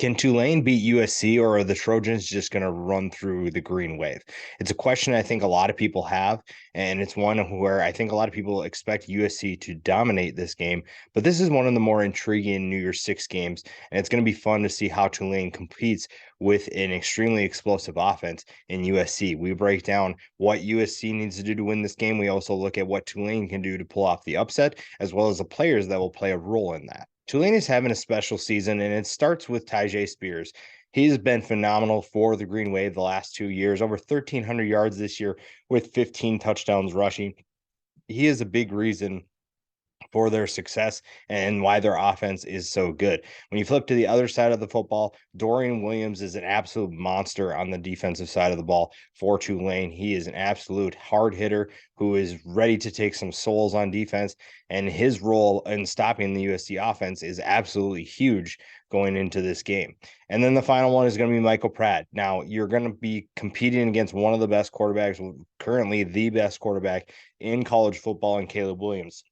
Can Tulane beat USC, or are the Trojans just going to run through the green wave? It's a question I think a lot of people have, and it's one where I think a lot of people expect USC to dominate this game. But this is one of the more intriguing New Year's Six games, and it's going to be fun to see how Tulane competes with an extremely explosive offense in USC. We break down what USC needs to do to win this game. We also look at what Tulane can do to pull off the upset, as well as the players that will play a role in that. Tulane is having a special season, and it starts with Tyjae Spears. He's been phenomenal for the Green Wave the last 2 years, over 1,300 yards this year with 15 touchdowns rushing. He is a big reason for their success and why their offense is so good. When you flip to the other side of the football, Dorian Williams is an absolute monster on the defensive side of the ball for Tulane. He is an absolute hard hitter who is ready to take some souls on defense, and his role in stopping the USC offense is absolutely huge going into this game. And then the final one is going to be Michael Pratt. Now, you're going to be competing against one of the best quarterbacks, currently the best quarterback in college football, in Caleb Williams.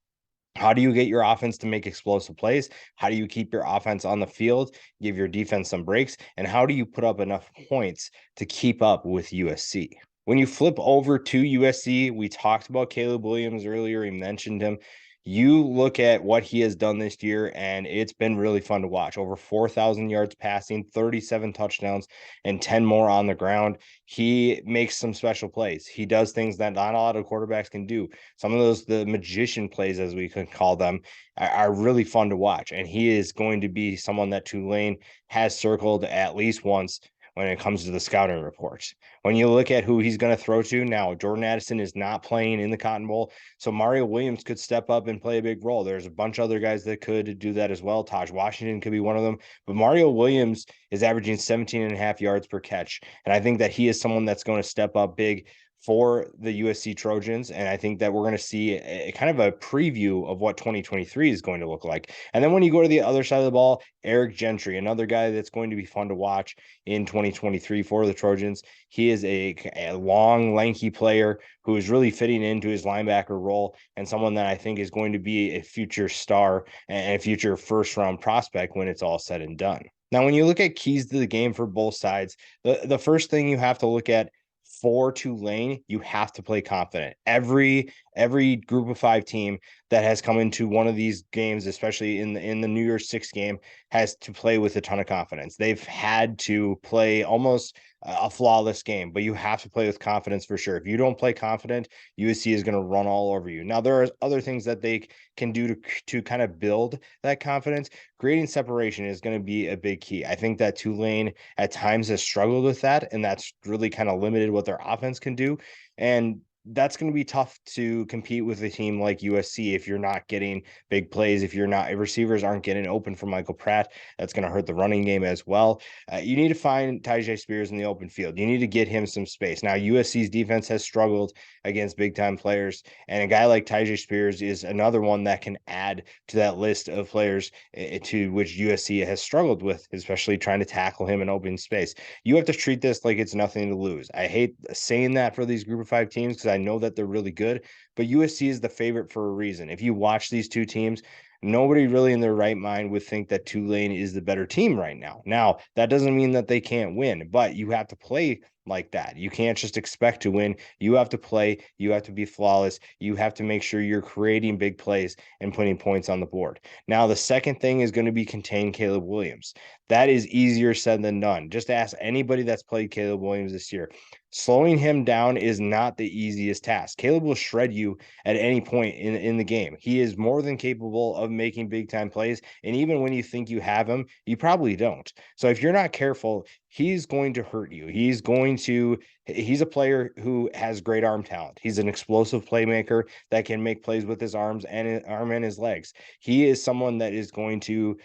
How do you get your offense to make explosive plays? How do you keep your offense on the field, give your defense some breaks? And how do you put up enough points to keep up with USC? When you flip over to USC, we talked about Caleb Williams earlier. He mentioned him. You look at what he has done this year, and it's been really fun to watch. Over 4,000 yards passing, 37 touchdowns, and 10 more on the ground. He makes some special plays. He does things that not a lot of quarterbacks can do. Some of those, the magician plays, as we can call them, are really fun to watch. And he is going to be someone that Tulane has circled at least once when it comes to the scouting reports. When you look at who he's going to throw to now, Jordan Addison is not playing in the Cotton Bowl, so Mario Williams could step up and play a big role. There's a bunch of other guys that could do that as well. Taj Washington could be one of them, but Mario Williams is averaging 17 and a half yards per catch, and I think that he is someone that's going to step up big for the USC Trojans. And I think that we're going to see a kind of a preview of what 2023 is going to look like. And then when you go to the other side of the ball, Eric Gentry, another guy that's going to be fun to watch in 2023 for the Trojans. He is a long, lanky player who is really fitting into his linebacker role, and someone that I think is going to be a future star and a future first-round prospect when it's all said and done. Now, when you look at keys to the game for both sides, the first thing you have to look at for Tulane, you have to play confident. Every group of five team that has come into one of these games, especially in the New Year's Six game, has to play with a ton of confidence. They've had to play almost a flawless game, but you have to play with confidence for sure. If you don't play confident, USC is going to run all over you. Now, there are other things that they can do to kind of build that confidence. Creating separation is going to be a big key. I think that Tulane at times has struggled with that, and that's really kind of limited what their offense can do. And that's going to be tough to compete with a team like USC if you're not getting big plays, if receivers aren't getting open for Michael Pratt. That's going to hurt the running game as well. You need to find Tyjae Spears in the open field. You need to get him some space. Now, USC's defense has struggled against big time players, and a guy like Tyjae Spears is another one that can add to that list of players to which USC has struggled with, especially trying to tackle him in open space. You have to treat this like it's nothing to lose. I hate saying that for these group of five teams because I know that they're really good, but USC is the favorite for a reason. If you watch these two teams, nobody really in their right mind would think that Tulane is the better team right now. Now, that doesn't mean that they can't win, but you have to play like that. You can't just expect to win. You have to play. You have to be flawless. You have to make sure you're creating big plays and putting points on the board. Now, the second thing is going to be contain Caleb Williams. That is easier said than done. Just ask anybody that's played Caleb Williams this year. Slowing him down is not the easiest task. Caleb will shred you at any point in the game. He is more than capable of making big time plays. And even when you think you have him, you probably don't. So if you're not careful, he's going to hurt you. He's a player who has great arm talent. He's an explosive playmaker that can make plays with his arms and his legs. He is someone that is going to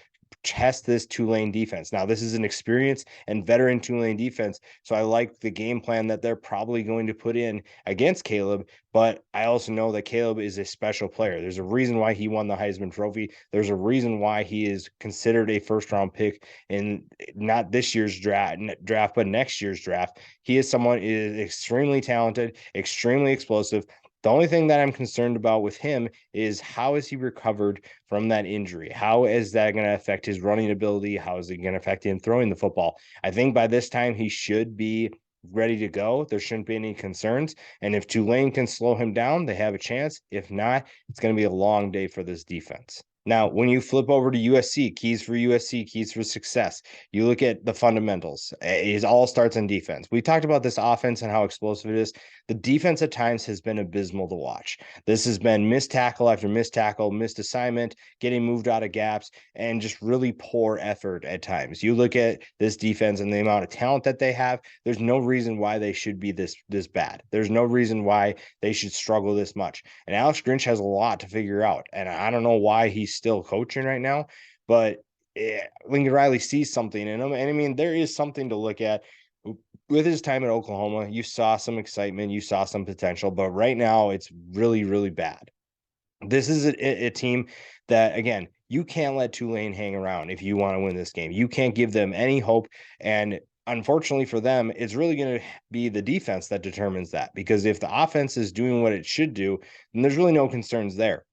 test this Tulane defense. Now, this is an experienced and veteran Tulane defense, so I like the game plan that they're probably going to put in against Caleb, but I also know that Caleb is a special player. There's a reason why he won the Heisman Trophy. There's a reason why he is considered a first-round pick in not this year's draft, but next year's draft. He is extremely talented, extremely explosive, The only thing that I'm concerned about with him is how is he recovered from that injury? How is that going to affect his running ability? How is it going to affect him throwing the football? I think by this time he should be ready to go. There shouldn't be any concerns. And if Tulane can slow him down, they have a chance. If not, it's going to be a long day for this defense. Now, when you flip over to USC, keys for USC, keys for success, you look at the fundamentals. It all starts on defense. We talked about this offense and how explosive it is. The defense at times has been abysmal to watch. This has been missed tackle after missed tackle, missed assignment, getting moved out of gaps, and just really poor effort at times. You look at this defense and the amount of talent that they have, there's no reason why they should be this bad. There's no reason why they should struggle this much. And Alex Grinch has a lot to figure out. And I don't know why he's still coaching right now, but Lincoln Riley sees something in him. And I mean, there is something to look at. With his time at Oklahoma, you saw some excitement, you saw some potential, but right now it's really, really bad. This is a team that, again, you can't let Tulane hang around if you want to win this game. You can't give them any hope. And unfortunately for them, it's really going to be the defense that determines that, because if the offense is doing what it should do, then there's really no concerns there.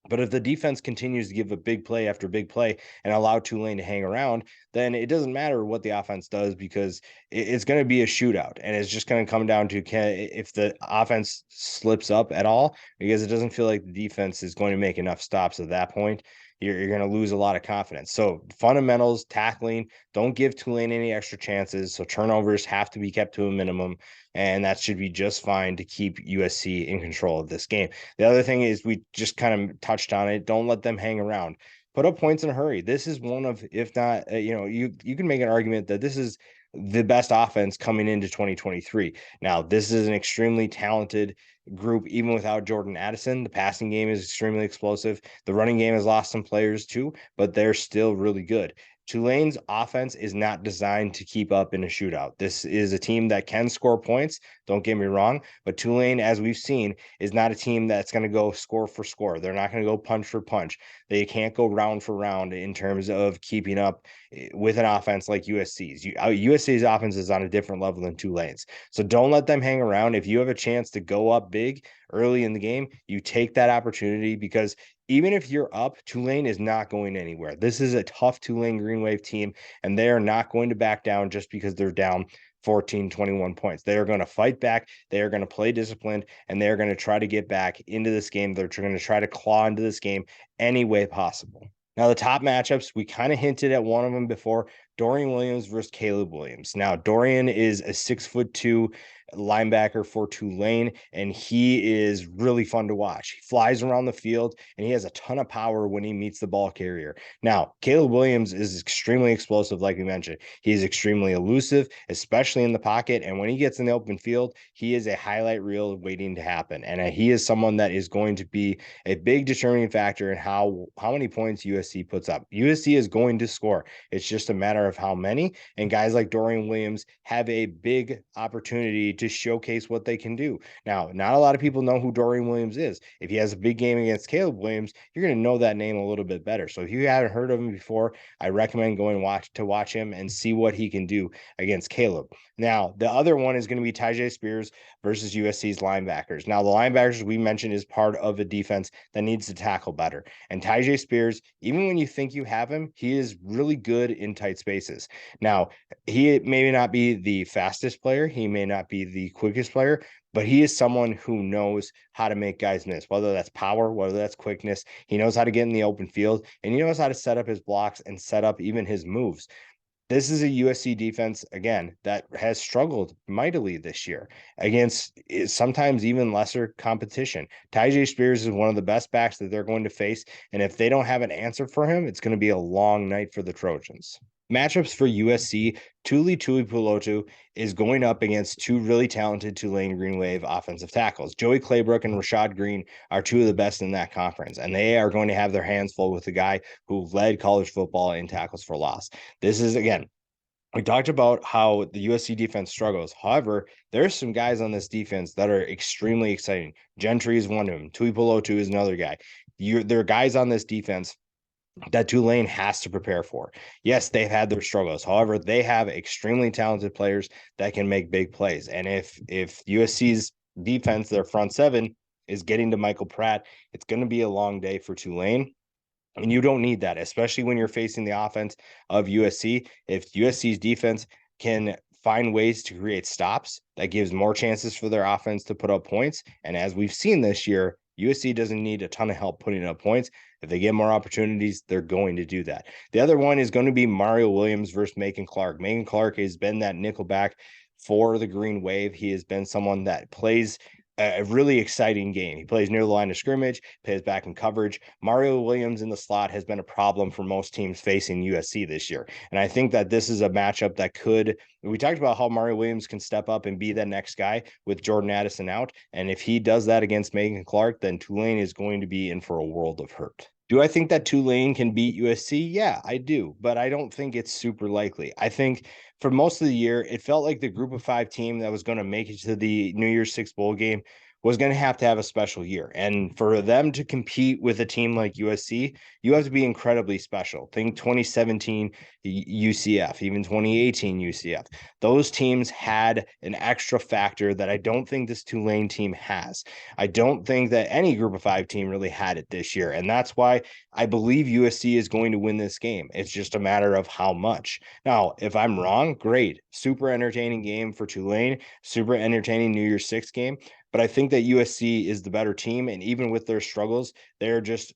But if the defense continues to give a big play after big play and allow Tulane to hang around, then it doesn't matter what the offense does, because it's going to be a shootout. And it's just going to come down to if the offense slips up at all, because it doesn't feel like the defense is going to make enough stops at that point. You're going to lose a lot of confidence. So fundamentals, tackling, don't give Tulane any extra chances. So turnovers have to be kept to a minimum, and that should be just fine to keep USC in control of this game. The other thing is, we just kind of touched on it. Don't let them hang around. Put up points in a hurry. This is one of, if not, you can make an argument that this is the best offense coming into 2023. Now, this is an extremely talented group, even without Jordan Addison. The passing game is extremely explosive. The running game has lost some players too, but they're still really good. Tulane's offense is not designed to keep up in a shootout. This is a team that can score points, don't get me wrong, but Tulane, as we've seen, is not a team that's going to go score for score. They're not going to go punch for punch. They can't go round for round in terms of keeping up with an offense like USC's. USC's offense is on a different level than Tulane's. So don't let them hang around. If you have a chance to go up big early in the game, you take that opportunity, because even if you're up, Tulane is not going anywhere. This is a tough Tulane Green Wave team, and they are not going to back down just because they're down 14, 21 points. They are going to fight back. They are going to play disciplined, and they are going to try to get back into this game. They're going to try to claw into this game any way possible. Now, the top matchups, we kind of hinted at one of them before. Dorian Williams versus Caleb Williams. Now, Dorian is a 6'2" linebacker for Tulane, and he is really fun to watch. He flies around the field, and he has a ton of power when he meets the ball carrier. Now, Caleb Williams is extremely explosive, like we mentioned. He is extremely elusive, especially in the pocket, and when he gets in the open field, he is a highlight reel waiting to happen. And he is someone that is going to be a big determining factor in how many points USC puts up. USC is going to score. It's just a matter of how many, and guys like Dorian Williams have a big opportunity to showcase what they can do. Now, not a lot of people know who Dorian Williams is. If he has a big game against Caleb Williams, you're going to know that name a little bit better. So if you haven't heard of him before, I recommend going to watch him and see what he can do against Caleb. Now, the other one is going to be Tyjae Spears versus USC's linebackers. Now, the linebackers we mentioned is part of a defense that needs to tackle better. And Tyjae Spears, even when you think you have him, he is really good in tight spaces. Now, he may not be the fastest player. He may not be the quickest player, but he is someone who knows how to make guys miss, whether that's power, whether that's quickness. He knows how to get in the open field, and he knows how to set up his blocks and set up even his moves. This is a USC defense, again, that has struggled mightily this year against sometimes even lesser competition. Tyjae Spears is one of the best backs that they're going to face, and if they don't have an answer for him, it's going to be a long night for the Trojans. Matchups for USC, Tuli Tuipulotu is going up against two really talented Tulane Green Wave offensive tackles. Joey Claybrook and Rashad Green are two of the best in that conference, and they are going to have their hands full with the guy who led college football in tackles for loss. This is, again, we talked about how the USC defense struggles. However, there's some guys on this defense that are extremely exciting. Gentry is one of them. Tuipulotu is another guy. There are guys on this defense that Tulane has to prepare for. Yes, they've had their struggles. However, they have extremely talented players that can make big plays. And if USC's defense, their front seven, is getting to Michael Pratt. It's going to be a long day for Tulane. And you don't need that, especially when you're facing the offense of USC. If USC's defense can find ways to create stops, that gives more chances for their offense to put up points. And as we've seen this year, USC doesn't need a ton of help putting up points. If they get more opportunities, they're going to do that. The other one is going to be Mario Williams versus Macon Clark. Macon Clark has been that nickelback for the Green Wave. He has been someone that plays a really exciting game. He plays near the line of scrimmage, plays back in coverage. Mario Williams in the slot has been a problem for most teams facing USC this year. And I think that this is a matchup that could, we talked about how Mario Williams can step up and be that next guy with Jordan Addison out. And if he does that against Macon Clark, then Tulane is going to be in for a world of hurt. Do I think that Tulane can beat USC? Yeah, I do, but I don't think it's super likely. I think for most of the year, it felt like the group of 5 team that was going to make it to the New Year's Six bowl game was going to have a special year. And for them to compete with a team like USC, you have to be incredibly special. Think 2017 UCF, even 2018 UCF. Those teams had an extra factor that I don't think this Tulane team has. I don't think that any group of 5 team really had it this year. And that's why I believe USC is going to win this game. It's just a matter of how much. Now, if I'm wrong, great. Super entertaining game for Tulane, super entertaining New Year's Six game. But I think that USC is the better team. And even with their struggles, they're just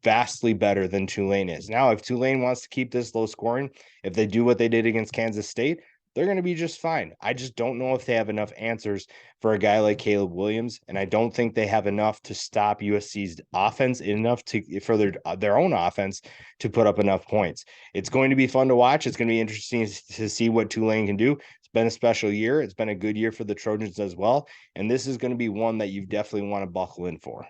vastly better than Tulane is. Now, if Tulane wants to keep this low scoring, if they do what they did against Kansas State, they're going to be just fine. I just don't know if they have enough answers for a guy like Caleb Williams, and I don't think they have enough to stop USC's offense enough to for their own offense to put up enough points. It's going to be fun to watch. It's going to be interesting to see what Tulane can do. It's been a special year. It's been a good year for the Trojans as well, and this is going to be one that you definitely want to buckle in for.